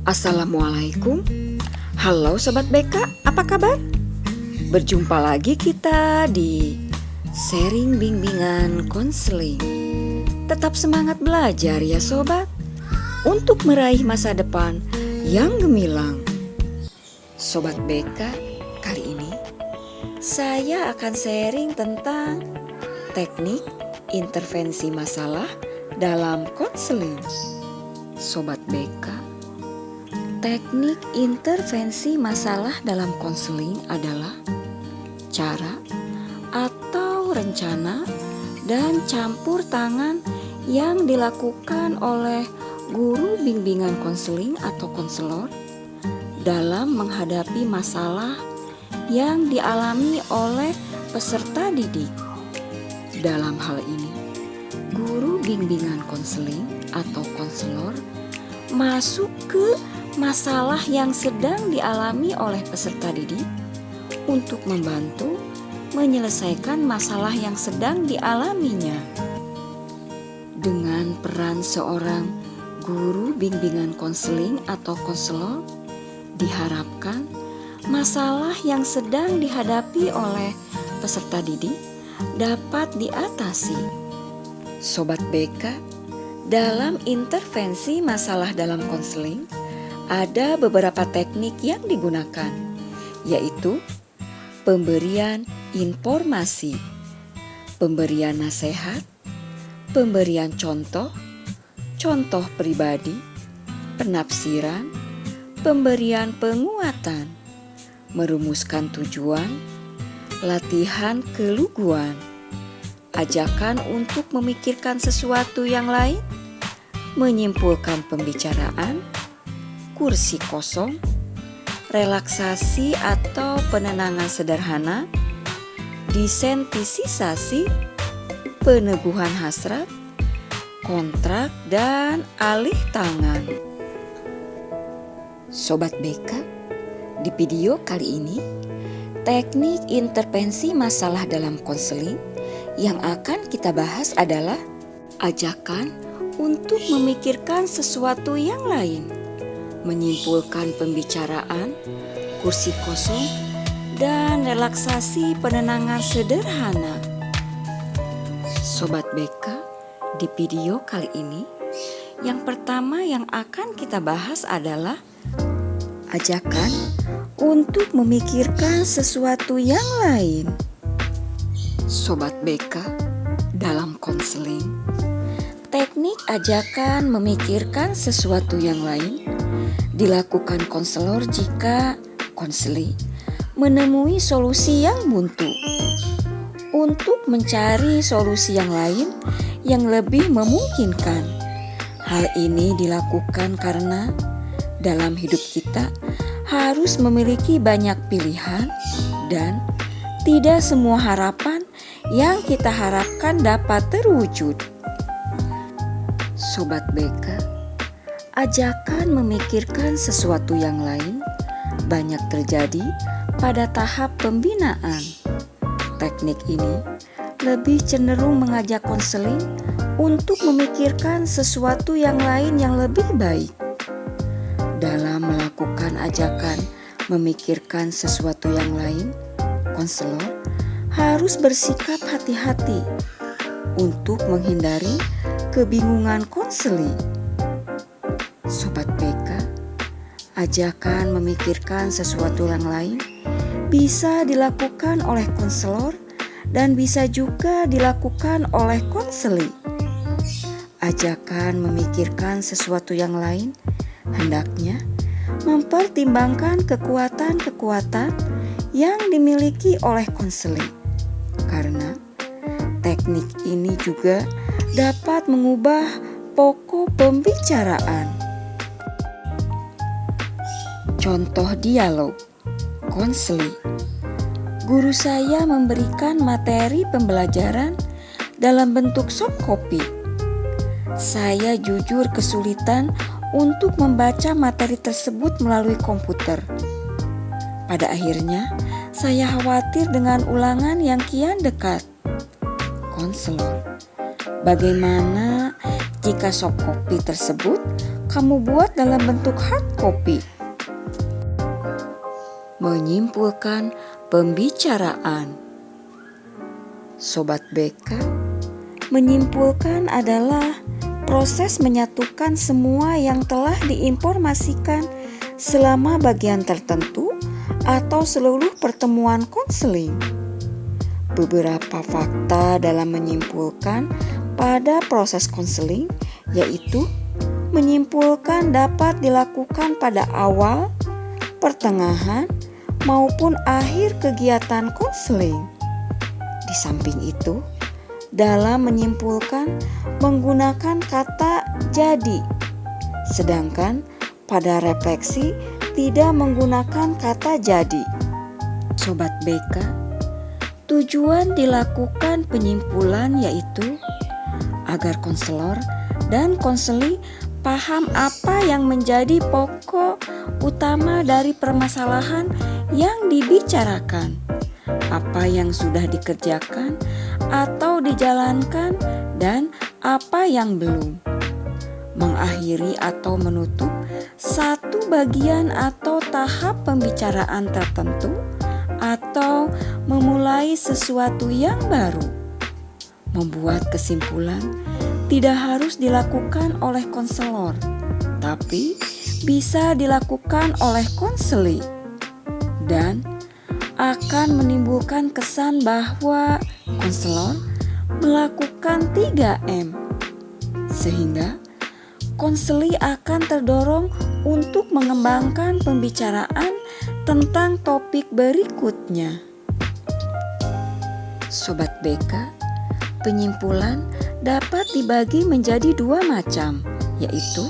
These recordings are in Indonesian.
Assalamualaikum. Halo Sobat BK, apa kabar? Berjumpa lagi kita di sharing bimbingan konseling. Tetap semangat belajar ya Sobat, untuk meraih masa depan yang gemilang. Sobat BK, kali ini saya akan sharing tentang teknik intervensi masalah dalam konseling. Sobat BK, teknik intervensi masalah dalam konseling adalah cara atau rencana dan campur tangan yang dilakukan oleh guru bimbingan konseling atau konselor dalam menghadapi masalah yang dialami oleh peserta didik. Dalam hal ini, guru bimbingan konseling atau konselor masuk ke masalah yang sedang dialami oleh peserta didik untuk membantu menyelesaikan masalah yang sedang dialaminya. Dengan peran seorang guru bimbingan konseling atau konselor, diharapkan masalah yang sedang dihadapi oleh peserta didik dapat diatasi. Sobat BK, dalam intervensi masalah dalam konseling, ada beberapa teknik yang digunakan, yaitu pemberian informasi, pemberian nasihat, pemberian contoh pribadi, penafsiran, pemberian penguatan, merumuskan tujuan, latihan keluguan, ajakan untuk memikirkan sesuatu yang lain, menyimpulkan pembicaraan, kursi kosong, relaksasi atau penenangan sederhana, desensitisasi, peneguhan hasrat, kontrak, dan alih tangan. Sobat BK, di video kali ini, teknik intervensi masalah dalam konseling yang akan kita bahas adalah ajakan untuk memikirkan sesuatu yang lain, menyimpulkan pembicaraan, kursi kosong, dan relaksasi penenangan sederhana. Sobat BK, di video kali ini, yang pertama yang akan kita bahas adalah ajakan untuk memikirkan sesuatu yang lain. Sobat BK, dalam konseling, teknik ajakan memikirkan sesuatu yang lain dilakukan konselor jika konseli menemui solusi yang buntu untuk mencari solusi yang lain yang lebih memungkinkan. Hal ini dilakukan karena dalam hidup kita harus memiliki banyak pilihan dan tidak semua harapan yang kita harapkan dapat terwujud. Sobat BK, ajakan memikirkan sesuatu yang lain banyak terjadi pada tahap pembinaan. Teknik ini lebih cenderung mengajak konseling untuk memikirkan sesuatu yang lain yang lebih baik. Dalam melakukan ajakan memikirkan sesuatu yang lain, konselor harus bersikap hati-hati untuk menghindari kebingungan konseli. Sobat BK, ajakan memikirkan sesuatu yang lain bisa dilakukan oleh konselor dan bisa juga dilakukan oleh konseli. Ajakan memikirkan sesuatu yang lain hendaknya mempertimbangkan kekuatan-kekuatan yang dimiliki oleh konseli, karena teknik ini juga dapat mengubah pokok pembicaraan. Contoh dialog konseli. Guru saya memberikan materi pembelajaran dalam bentuk soft copy. Saya jujur kesulitan untuk membaca materi tersebut melalui komputer. Pada akhirnya, saya khawatir dengan ulangan yang kian dekat. Konselor, bagaimana jika soft copy tersebut kamu buat dalam bentuk hard copy. Menyimpulkan pembicaraan. Sobat BK, menyimpulkan adalah proses menyatukan semua yang telah diinformasikan selama bagian tertentu atau seluruh pertemuan konseling. Beberapa fakta dalam menyimpulkan pada proses konseling yaitu menyimpulkan dapat dilakukan pada awal, pertengahan, maupun akhir kegiatan konseling. Di samping itu, dalam menyimpulkan menggunakan kata jadi, sedangkan pada refleksi tidak menggunakan kata jadi. Sobat BK, tujuan dilakukan penyimpulan yaitu agar konselor dan konseli paham apa yang menjadi pokok utama dari permasalahan yang dibicarakan, apa yang sudah dikerjakan atau dijalankan, dan apa yang belum. Mengakhiri atau menutup satu bagian atau tahap pembicaraan tertentu, atau memulai sesuatu yang baru. Membuat kesimpulan tidak harus dilakukan oleh konselor, tapi bisa dilakukan oleh konseli, dan akan menimbulkan kesan bahwa konselor melakukan 3M, sehingga konseli akan terdorong untuk mengembangkan pembicaraan tentang topik berikutnya. Sobat BK, penyimpulan dapat dibagi menjadi 2 macam, yaitu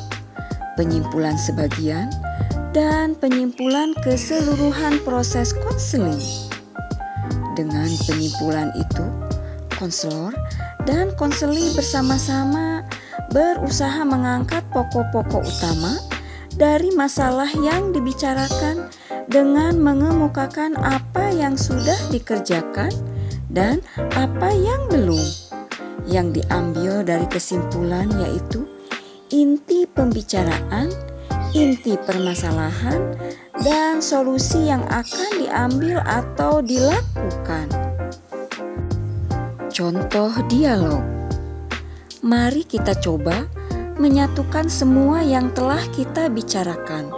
penyimpulan sebagian dan penyimpulan keseluruhan proses konseling. Dengan penyimpulan itu, konselor dan konseli bersama-sama berusaha mengangkat pokok-pokok utama dari masalah yang dibicarakan dengan mengemukakan apa yang sudah dikerjakan dan apa yang belum. Yang diambil dari kesimpulan yaitu inti pembicaraan, inti permasalahan, dan solusi yang akan diambil atau dilakukan. Contoh dialog. Mari kita coba menyatukan semua yang telah kita bicarakan.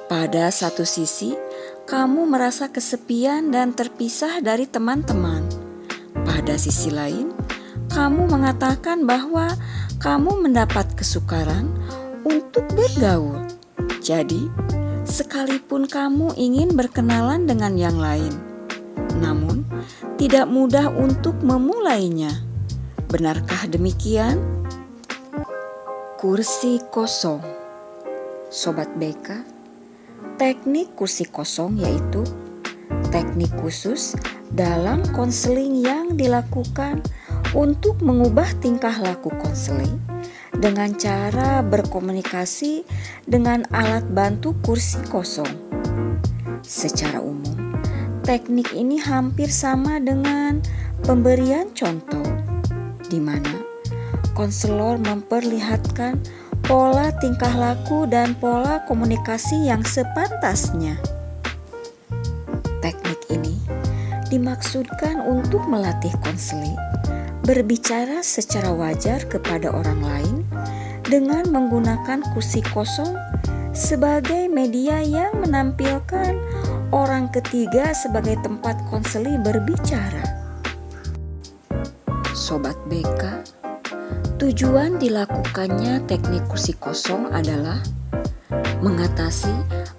Pada satu sisi, kamu merasa kesepian dan terpisah dari teman-teman. Pada sisi lain, kamu mengatakan bahwa kamu mendapat kesukaran untuk bergaul. Jadi, sekalipun kamu ingin berkenalan dengan yang lain, namun tidak mudah untuk memulainya. Benarkah demikian? Kursi kosong. Sobat BK, teknik kursi kosong yaitu teknik khusus dalam konseling yang dilakukan untuk mengubah tingkah laku konseling dengan cara berkomunikasi dengan alat bantu kursi kosong. Secara umum, teknik ini hampir sama dengan pemberian contoh, di mana konselor memperlihatkan pola tingkah laku dan pola komunikasi yang sepantasnya. Teknik ini dimaksudkan untuk melatih konseli berbicara secara wajar kepada orang lain dengan menggunakan kursi kosong sebagai media yang menampilkan orang ketiga sebagai tempat konseli berbicara. Sobat BK, tujuan dilakukannya teknik kursi kosong adalah mengatasi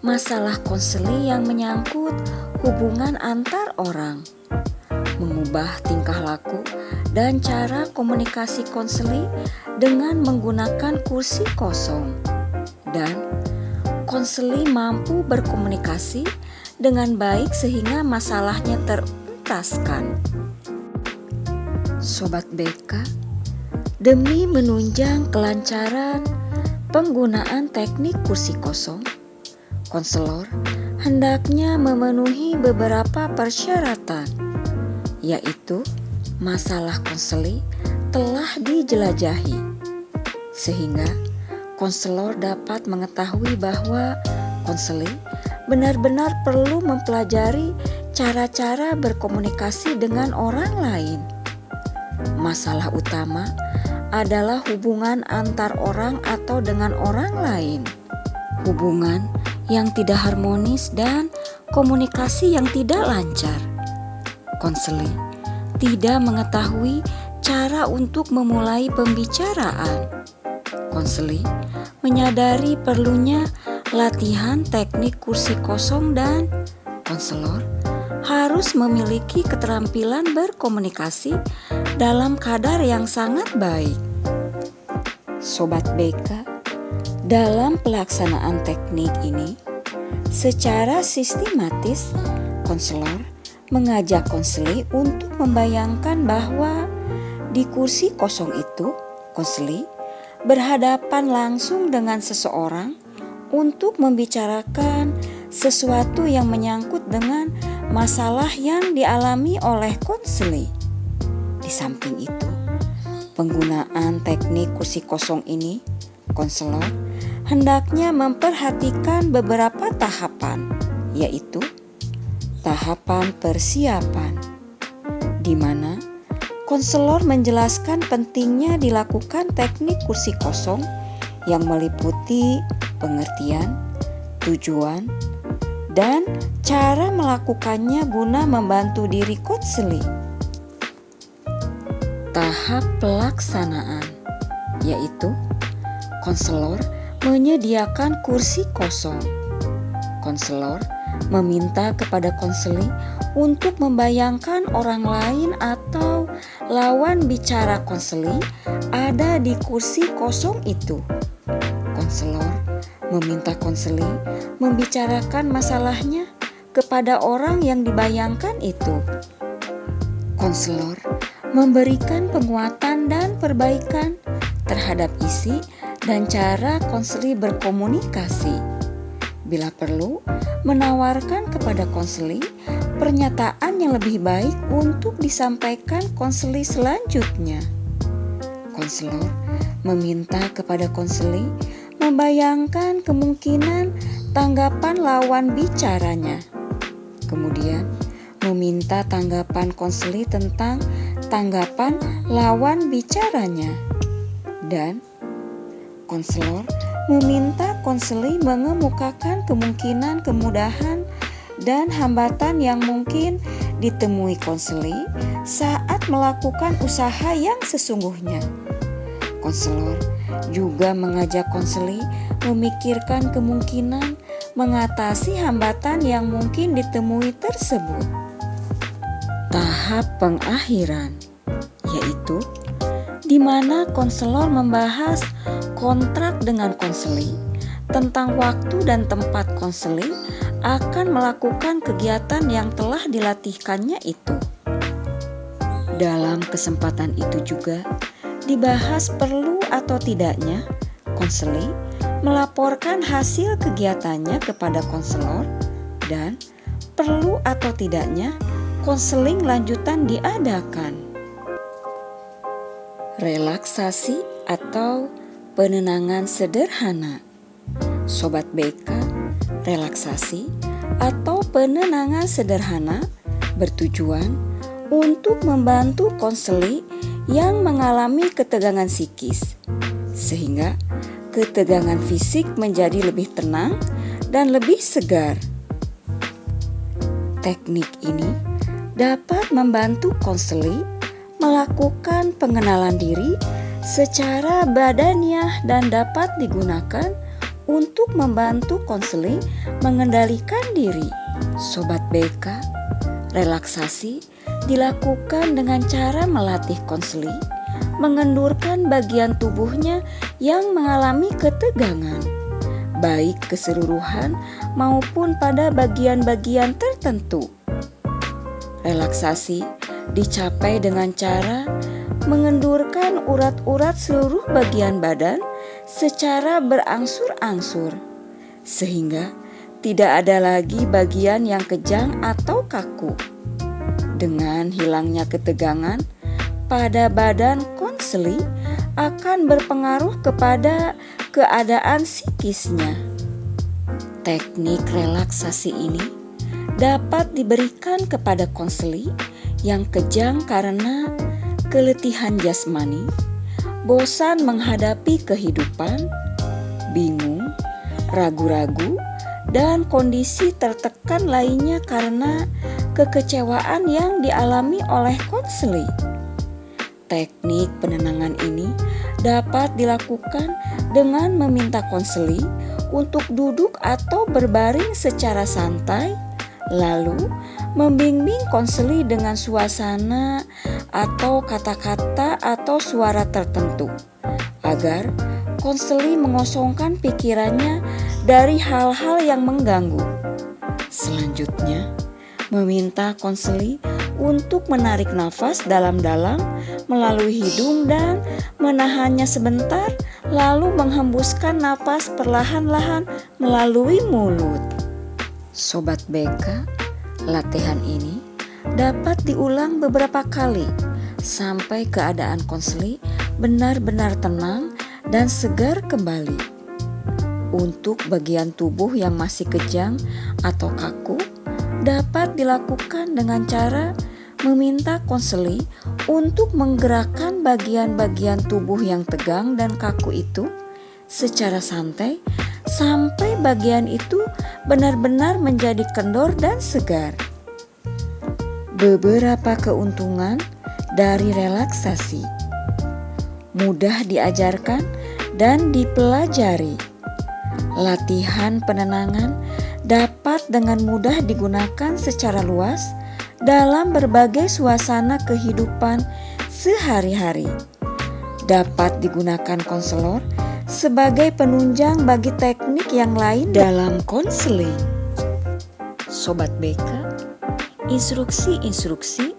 masalah konseli yang menyangkut hubungan antar orang, mengubah tingkah laku dan cara komunikasi konseli dengan menggunakan kursi kosong, dan konseli mampu berkomunikasi dengan baik sehingga masalahnya terentaskan. Sobat BK, demi menunjang kelancaran penggunaan teknik kursi kosong, konselor hendaknya memenuhi beberapa persyaratan, yaitu masalah konseli telah dijelajahi, sehingga konselor dapat mengetahui bahwa konseling benar-benar perlu mempelajari cara-cara berkomunikasi dengan orang lain. Masalah utama adalah hubungan antar orang atau dengan orang lain. Hubungan yang tidak harmonis dan komunikasi yang tidak lancar. Konseling tidak mengetahui cara untuk memulai pembicaraan. Konseling menyadari perlunya latihan teknik kursi kosong dan konselor harus memiliki keterampilan berkomunikasi dalam kadar yang sangat baik. Sobat BK, dalam pelaksanaan teknik ini, secara sistematis, konselor mengajak konseli untuk membayangkan bahwa di kursi kosong itu, konseli berhadapan langsung dengan seseorang untuk membicarakan sesuatu yang menyangkut dengan masalah yang dialami oleh konseli. Di samping itu, penggunaan teknik kursi kosong ini, konselor hendaknya memperhatikan beberapa tahapan, yaitu tahapan persiapan, di mana konselor menjelaskan pentingnya dilakukan teknik kursi kosong yang meliputi pengertian, tujuan, dan cara melakukannya guna membantu diri konseli. Tahap pelaksanaan, yaitu konselor menyediakan kursi kosong. Konselor meminta kepada konseli untuk membayangkan orang lain atau lawan bicara konseli ada di kursi kosong itu. Konselor meminta konseli membicarakan masalahnya kepada orang yang dibayangkan itu. Konselor memberikan penguatan dan perbaikan terhadap isi dan cara konseli berkomunikasi. Bila perlu, menawarkan kepada konseli pernyataan yang lebih baik untuk disampaikan konseli selanjutnya. Konselor meminta kepada konseli membayangkan kemungkinan tanggapan lawan bicaranya. Kemudian, meminta tanggapan konseli tentang tanggapan lawan bicaranya. Dan konselor meminta konseli mengemukakan kemungkinan kemudahan dan hambatan yang mungkin ditemui konseli saat melakukan usaha yang sesungguhnya. Konselor juga mengajak konseli memikirkan kemungkinan mengatasi hambatan yang mungkin ditemui tersebut. Tahap pengakhiran, yaitu di mana konselor membahas kontrak dengan konseli tentang waktu dan tempat konseli akan melakukan kegiatan yang telah dilatihkannya itu. Dalam kesempatan itu juga dibahas perlu atau tidaknya konseli melaporkan hasil kegiatannya kepada konselor dan perlu atau tidaknya konseling lanjutan diadakan. Relaksasi atau penenangan sederhana. Sobat BK, relaksasi atau penenangan sederhana bertujuan untuk membantu konseli yang mengalami ketegangan psikis, sehingga ketegangan fisik menjadi lebih tenang dan lebih segar. Teknik ini dapat membantu konseli melakukan pengenalan diri secara badaniah dan dapat digunakan untuk membantu konseli mengendalikan diri. Sobat BK, relaksasi dilakukan dengan cara melatih konseli mengendurkan bagian tubuhnya yang mengalami ketegangan, baik keseluruhan maupun pada bagian-bagian tertentu. Relaksasi dicapai dengan cara mengendurkan urat-urat seluruh bagian badan secara berangsur-angsur, sehingga tidak ada lagi bagian yang kejang atau kaku. Dengan hilangnya ketegangan pada badan konseli akan berpengaruh kepada keadaan psikisnya. Teknik relaksasi ini dapat diberikan kepada konseli yang kejang karena keletihan jasmani, bosan menghadapi kehidupan, bingung, ragu-ragu, dan kondisi tertekan lainnya karena kekecewaan yang dialami oleh konseli. Teknik penenangan ini dapat dilakukan dengan meminta konseli untuk duduk atau berbaring secara santai, lalu membimbing konseli dengan suasana atau kata-kata atau suara tertentu agar konseli mengosongkan pikirannya dari hal-hal yang mengganggu. Selanjutnya, meminta konseli untuk menarik nafas dalam-dalam melalui hidung dan menahannya sebentar, lalu menghembuskan nafas perlahan-lahan melalui mulut. Sobat BK, latihan ini dapat diulang beberapa kali sampai keadaan konseli benar-benar tenang dan segar kembali. Untuk bagian tubuh yang masih kejang atau kaku, dapat dilakukan dengan cara meminta konseli untuk menggerakkan bagian-bagian tubuh yang tegang dan kaku itu secara santai sampai bagian itu benar-benar menjadi kendor dan segar. Beberapa keuntungan dari relaksasi: mudah diajarkan dan dipelajari. Latihan penenangan dapat dengan mudah digunakan secara luas dalam berbagai suasana kehidupan sehari-hari. Dapat digunakan konselor sebagai penunjang bagi teknik yang lain dalam konseling. Sobat BK, instruksi-instruksi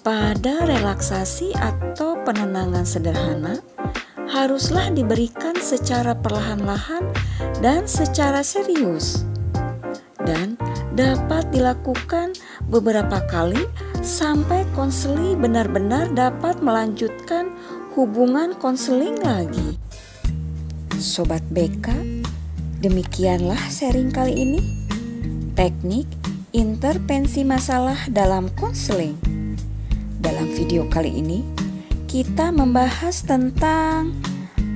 pada relaksasi atau penenangan sederhana haruslah diberikan secara perlahan-lahan dan secara serius, dan dapat dilakukan beberapa kali sampai konseli benar-benar dapat melanjutkan hubungan konseling lagi. Sobat BK, demikianlah sharing kali ini, teknik intervensi masalah dalam konseling. Dalam video kali ini, kita membahas tentang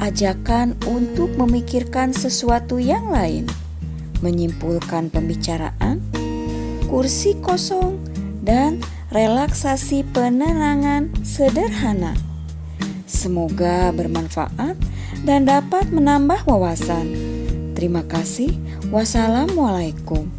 ajakan untuk memikirkan sesuatu yang lain, menyimpulkan pembicaraan, kursi kosong, dan relaksasi penenangan sederhana. Semoga bermanfaat dan dapat menambah wawasan. Terima kasih. Wassalamualaikum.